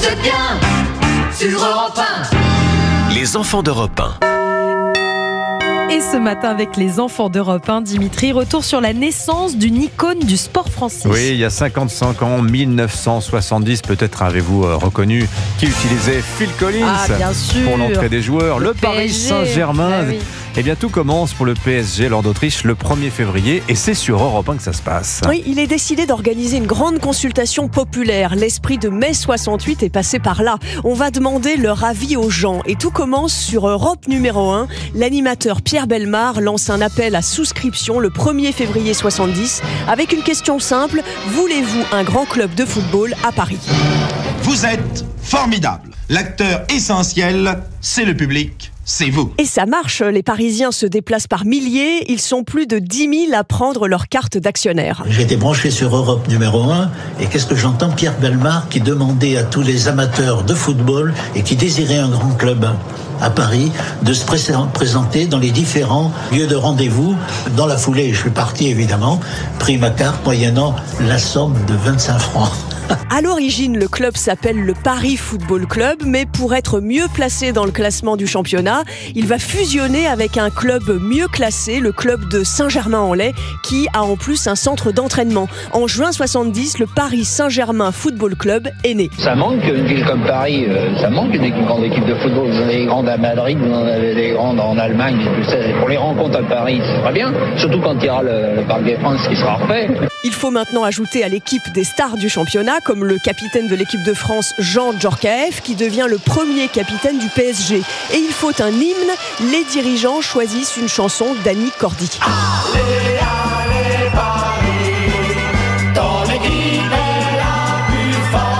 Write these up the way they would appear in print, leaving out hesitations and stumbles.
êtes bien sur Europe 1. Les enfants d'Europe 1. Et ce matin, avec les enfants d'Europe 1, Dimitri, retour sur la naissance d'une icône du sport français. Oui, il y a 55 ans, 1970, peut-être avez-vous reconnu qui utilisait Phil Collins bien sûr. pour l'entrée des joueurs. Le Paris PSG. Saint-Germain. Ah oui. Eh bien, tout commence pour le PSG lors d'Autriche le 1er février et c'est sur Europe 1 que ça se passe. Oui, il est décidé d'organiser une grande consultation populaire. L'esprit de mai 68 est passé par là. On va demander leur avis aux gens. Et tout commence sur Europe numéro 1. L'animateur Pierre Bellemare lance un appel à souscription le 1er février 70 avec une question simple. Voulez-vous un grand club de football à Paris ? Vous êtes formidable. L'acteur essentiel, c'est le public, c'est vous. Et ça marche, les Parisiens se déplacent par milliers, ils sont plus de 10 000 à prendre leur carte d'actionnaire. J'ai été branché sur Europe numéro 1 et qu'est-ce que j'entends ? Pierre Bellemare qui demandait à tous les amateurs de football et qui désiraient un grand club à Paris de se présenter dans les différents lieux de rendez-vous. Dans la foulée, je suis parti évidemment, pris ma carte moyennant la somme de 25 francs. À l'origine, le club s'appelle le Paris Football Club, mais pour être mieux placé dans le classement du championnat, il va fusionner avec un club mieux classé, le club de Saint-Germain-en-Laye, qui a en plus un centre d'entraînement. En juin 70, le Paris Saint-Germain Football Club est né. Ça manque une ville comme Paris, ça manque une grande équipe de football. Vous en avez des grandes à Madrid, vous en avez des grandes en Allemagne. Pour les rencontres à Paris, c'est très bien. Surtout quand il y aura le Parc des Princes qui sera refait. Il faut maintenant ajouter à l'équipe des stars du championnat, comme le capitaine de l'équipe de France, Jean Djorkaeff, qui devient le premier capitaine du PSG. Et il faut un hymne. Les dirigeants choisissent une chanson d'Annie Cordy. Allez, allez, Paris, ton équipe est la plus forte.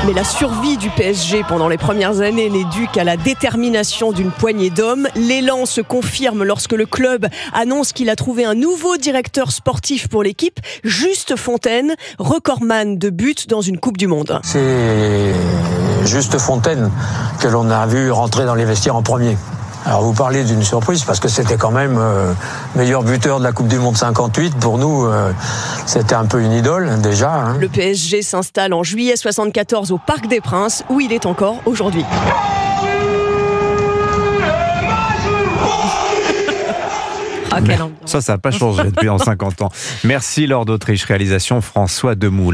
Mais la survie du PSG pendant les premières années n'est due qu'à la détermination d'une poignée d'hommes. L'élan se confirme lorsque le club annonce qu'il a trouvé un nouveau directeur sportif pour l'équipe, Juste Fontaine, recordman de buts dans une Coupe du Monde. C'est Juste Fontaine que l'on a vu rentrer dans les vestiaires en premier. Alors vous parlez d'une surprise parce que c'était quand même meilleur buteur de la Coupe du Monde 58. Pour nous, c'était un peu une idole déjà. Hein. Le PSG s'installe en juillet 74 au Parc des Princes, où il est encore aujourd'hui. Ah, quelle ambiance. Ça n'a pas changé depuis en 50 ans. Merci Laure d'Autriche, réalisation François Demoulin.